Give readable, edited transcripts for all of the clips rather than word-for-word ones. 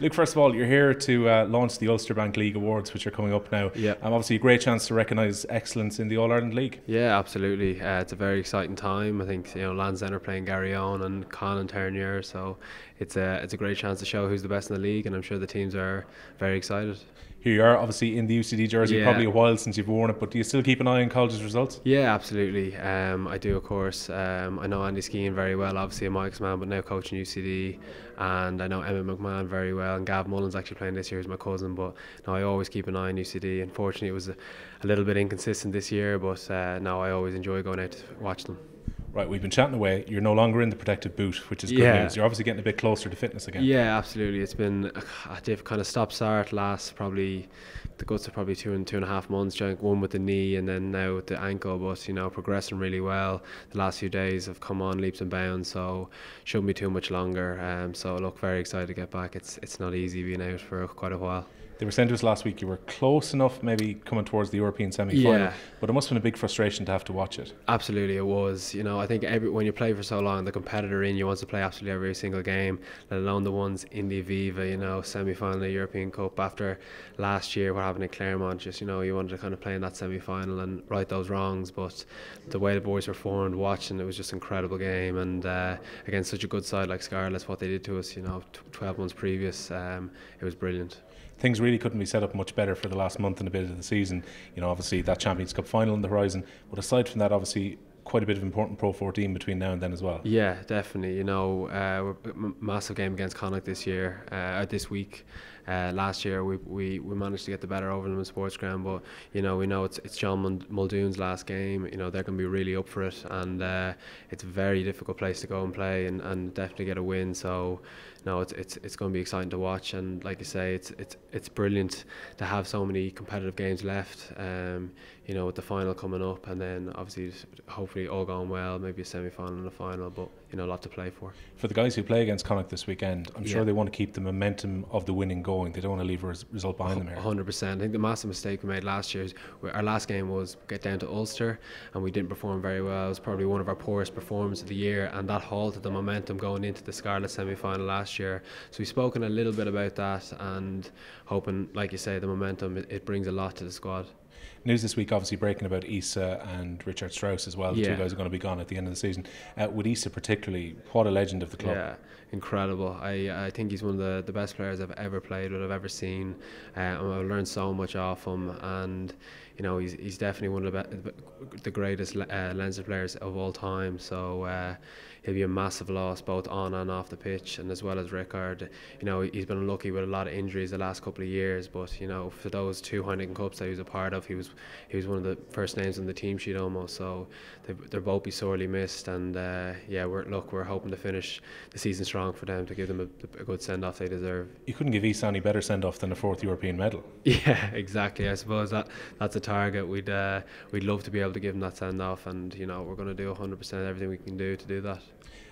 Look, first of all, you're here to launch the Ulster Bank League Awards, which are coming up now. Yeah. Obviously, a great chance to recognise excellence in the All-Ireland League. Yeah, absolutely. It's a very exciting time. I think Lansdowne are playing Garryowen and Connacht Ternier, so it's a great chance to show who's the best in the league, and I'm sure the teams are very excited. Here you are, obviously in the UCD jersey. Yeah. Probably a while since you've worn it, but do you still keep an eye on college's results? Yeah, absolutely. I do, of course. I know Andy Skeen very well, obviously a Mike's man, but now coaching UCD, and I know Emma McMahon very well, and Gav Mullen's actually playing this year, who's my cousin. But no, I always keep an eye on UCD. Unfortunately, it was a little bit inconsistent this year, but no, I always enjoy going out to watch them. Right, we've been chatting away. You're no longer in the protective boot, which is good news. You're obviously getting a bit closer to fitness again. Yeah, absolutely. It's been a kind of stop-start last probably the guts of probably 2.5 months. One with the knee and then now with the ankle, but progressing really well. The last few days have come on leaps and bounds, so shouldn't be too much longer. So look, very excited to get back. It's not easy being out for quite a while. They were saying to us last week you were close enough, maybe coming towards the European semi-final, but it must have been a big frustration to have to watch it. Absolutely, it was. I think when you play for so long, the competitor in you wants to play absolutely every single game, let alone the ones in the Aviva, semi-final of the European Cup. After last year, what happened in Claremont, you wanted to kind of play in that semi-final and right those wrongs, but the way the boys performed, watching, it was just an incredible game, and against such a good side like Scarlets, what they did to us, 12 months previous, it was brilliant. Things really couldn't be set up much better for the last month and a bit of the season. Obviously that Champions Cup final on the horizon, but aside from that, obviously quite a bit of important Pro 14 between now and then as well. Yeah, definitely. Massive game against Connacht this year, this week. Last year we managed to get the better over them in sports ground, but we know it's John Muldoon's last game. They're going to be really up for it, and it's a very difficult place to go and play and definitely get a win. So no, it's going to be exciting to watch, and like you say, it's brilliant to have so many competitive games left. With the final coming up, and then obviously hopefully all going well, maybe a semi-final and a final, but a lot to play for. For the guys who play against Connacht this weekend, I'm sure they want to keep the momentum of the winning going. They don't want to leave a result behind them here. 100%. I think the massive mistake we made last year is our last game was get down to Ulster, and we didn't perform very well. It was probably one of our poorest performances of the year, and that halted the momentum going into the Scarlet semi-final last year. So we've spoken a little bit about that, and hoping, like you say, the momentum, it brings a lot to the squad. News this week obviously breaking about Issa and Richard Strauss as well. The two guys are going to be gone at the end of the season. With Issa particularly, what a legend of the club. Yeah, incredible. I think he's one of the best players I've ever played with, I've ever seen. I've learned so much off him, and he's definitely one of the greatest Leinster players of all time. So he'll be a massive loss both on and off the pitch, and as well as Rickard. He's been unlucky with a lot of injuries the last couple of years, but for those two Heineken Cups that he was a part of, he was one of the first names on the team sheet almost. So they'll both be sorely missed, and we're hoping to finish the season strong for them, to give them a good send off they deserve. You couldn't give Issa any better send off than a 4th European medal. Yeah, exactly. I suppose that's a target. We'd love to be able to give him that send off, and we're going to do 100% everything we can do to do that.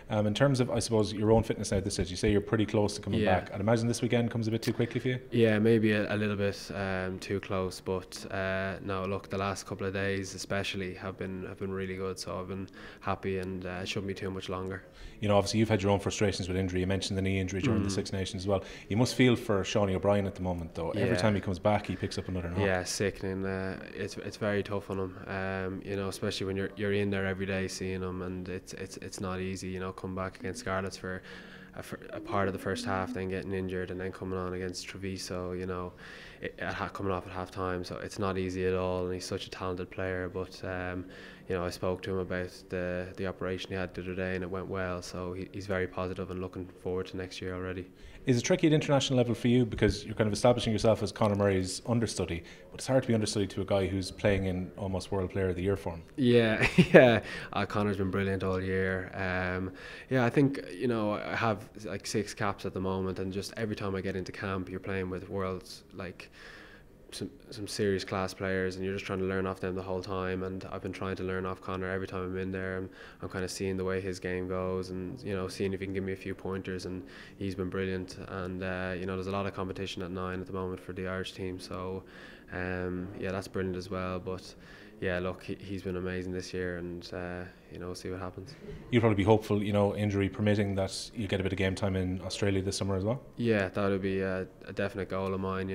In terms of, I suppose, your own fitness now at this stage, you say you're pretty close to coming back. I'd imagine this weekend comes a bit too quickly for you? Yeah, maybe a little bit too close, but no, look, the last couple of days especially have been really good, so I've been happy, and it shouldn't be too much longer. Obviously you've had your own frustrations with injury. You mentioned the knee injury during the Six Nations as well. You must feel for Seanie O'Brien at the moment, though. Every time he comes back, he picks up another knock. Yeah, sickening. It's very tough on him. Especially when you're in there every day seeing him, and it's not easy. Come back against Scarlets for a part of the first half, then getting injured, and then coming on against Treviso, coming off at half time. So it's not easy at all, and he's such a talented player. But I spoke to him about the operation he had the other day, and it went well. So he's very positive and looking forward to next year already. Is it tricky at international level for you, because you're kind of establishing yourself as Conor Murray's understudy, but it's hard to be understudy to a guy who's playing in almost World Player of the Year form? Yeah. Conor's been brilliant all year. I think I have like 6 caps at the moment, and just every time I get into camp, you're playing with worlds like some serious class players, and you're just trying to learn off them the whole time. And I've been trying to learn off Conor every time I'm in there. I'm kind of seeing the way his game goes, and seeing if he can give me a few pointers, and he's been brilliant. And there's a lot of competition at 9 at the moment for the Irish team, so that's brilliant as well. But yeah, look, he's been amazing this year, and we'll see what happens. You'll probably be hopeful, injury permitting, that you get a bit of game time in Australia this summer as well. Yeah, that would be a definite goal of mine.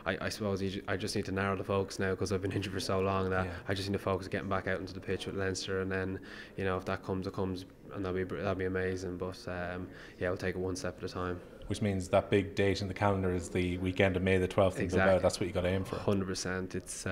I suppose I just need to narrow the focus now, because I've been injured for so long that I just need to focus getting back out into the pitch with Leinster, and then if that comes, it comes, and that'll be amazing. But we'll take it one step at a time. Which means that big date in the calendar is the weekend of May the 12th in Bilbao. That's what you got to aim for. 100%. It's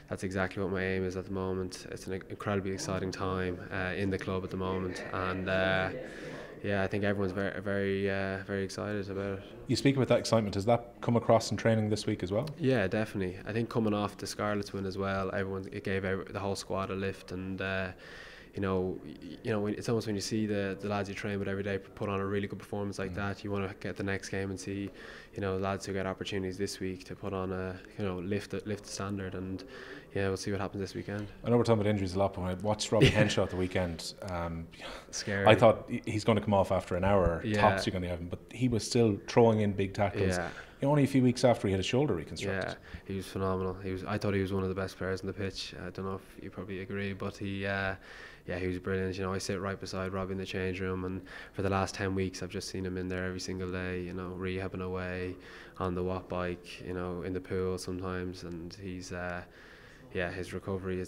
that's exactly what my aim is at the moment. It's an incredibly exciting time in the club at the moment, and I think everyone's very, very, very excited about it. You speak about that excitement. Has that come across in training this week as well? Yeah, definitely. I think coming off the Scarlets win as well, it gave the whole squad a lift, and it's almost when you see the lads you train with every day put on a really good performance like that, you want to get the next game and see lads who get opportunities this week to put on a lift the standard, and we'll see what happens this weekend. I know we're talking about injuries a lot, but when I watched Robbie Henshaw at the weekend, scary. I thought he's going to come off after an hour, tops you're going to have him, but he was still throwing in big tackles. Only a few weeks after he had his shoulder reconstructed. Yeah, he was phenomenal. I thought he was one of the best players on the pitch. I don't know if you probably agree, but he was brilliant. I sit right beside Robbie in the change room, and for the last 10 weeks I've just seen him in there every single day, rehabbing away on the watt bike, in the pool sometimes, and he's his recovery,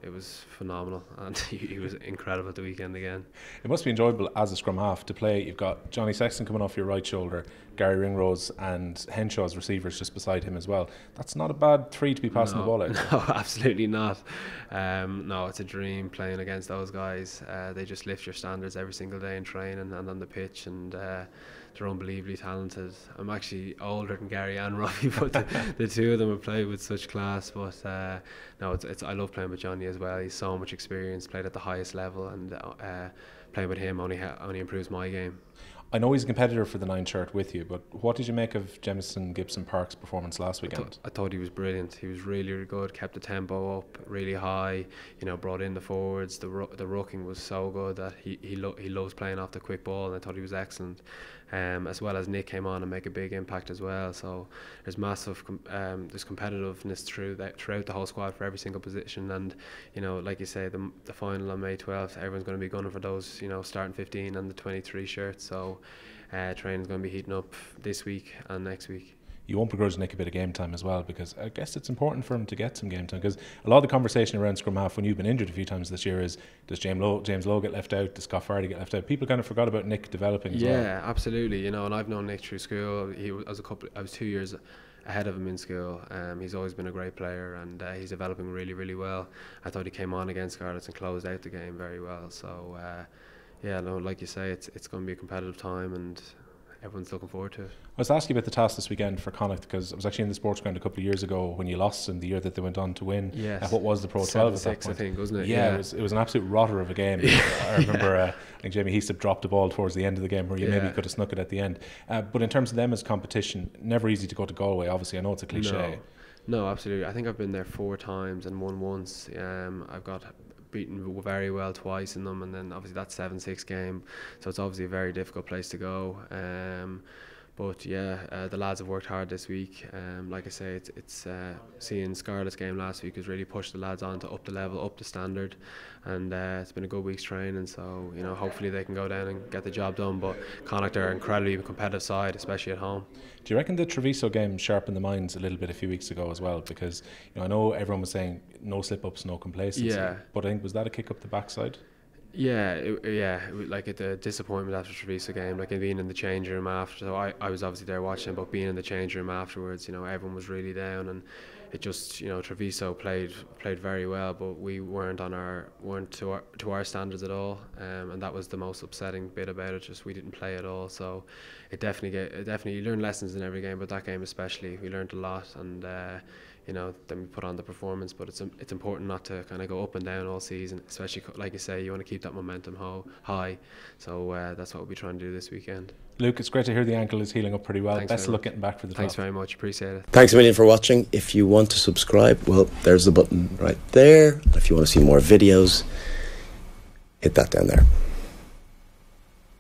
it was phenomenal, and he was incredible at the weekend again. It must be enjoyable as a scrum half to play. You've got Johnny Sexton coming off your right shoulder, Gary Ringrose and Henshaw's receivers just beside him as well. That's not a bad three to be passing the ball out. No, absolutely not. No, it's a dream playing against those guys. They just lift your standards every single day in training and on the pitch, and they're unbelievably talented. I'm actually older than Gary and Robbie, but the two of them have played with such class. But no, I love playing with Johnny as well. He's so much experience, played at the highest level, and playing with him only improves my game. I know he's a competitor for the 9 shirt with you, but what did you make of Jamison Gibson Park's performance last weekend? I thought he was brilliant. He was really, really good, kept the tempo up really high, brought in the forwards. The rucking was so good that he loves playing off the quick ball, and I thought he was excellent. As well as Nick came on and make a big impact as well. So there's massive there's competitiveness throughout the whole squad for every single position, and like you say, the final on May 12th, everyone's going to be gunning for those starting 15 and the 23 shirts. So training's going to be heating up this week and next week. You won't begrudge Nick a bit of game time as well, because I guess it's important for him to get some game time, because a lot of the conversation around scrum half when you've been injured a few times this year is, does James Lowe get left out, does Scott Fardy get left out? People kind of forgot about Nick developing as well. Yeah, absolutely, and I've known Nick through school. I was 2 years ahead of him in school. He's always been a great player, and he's developing really, really well. I thought he came on against Scarlets and closed out the game very well. So like you say, it's going to be a competitive time, and everyone's looking forward to it. I was asking you about the task this weekend for Connacht, because I was actually in the sports ground a couple of years ago when you lost in the year that they went on to win. Yes. What was the Pro 12 at that point? I think, wasn't it? Yeah, it was an absolute rotter of a game. I remember I think Jamie Heaslip dropped the ball towards the end of the game where you maybe could have snuck it at the end. But in terms of them as competition, never easy to go to Galway, obviously. I know it's a cliche. No, absolutely. I think I've been there 4 times and won once. I've got beaten very well twice in them, and then obviously that 7-6 game, so it's obviously a very difficult place to go. But the lads have worked hard this week. Like I say, it's seeing Scarlet's game last week has really pushed the lads on to up the level, up the standard, and it's been a good week's training. So hopefully they can go down and get the job done. But Connacht are an incredibly competitive side, especially at home. Do you reckon the Treviso game sharpened the minds a little bit a few weeks ago as well? Because I know everyone was saying no slip-ups, no complacency. Yeah. But I think, was that a kick up the backside? Like the disappointment after the Treviso game, like being in the change room after. So I was obviously there watching, but being in the change room afterwards, everyone was really down, and it just Treviso played very well, but we weren't to our standards at all, and that was the most upsetting bit about it. Just we didn't play at all. So it definitely you learn lessons in every game, but that game especially, we learned a lot, and then we put on the performance. But it's important not to kind of go up and down all season, especially like you say, you want to keep that momentum high. So that's what we'll be trying to do this weekend. Luke, it's great to hear the ankle is healing up pretty well. Thanks. Best of luck getting back for the 12th. Thanks very much, appreciate it. Thanks a million for watching. If you want to subscribe, well, there's the button right there. If you want to see more videos, hit that down there.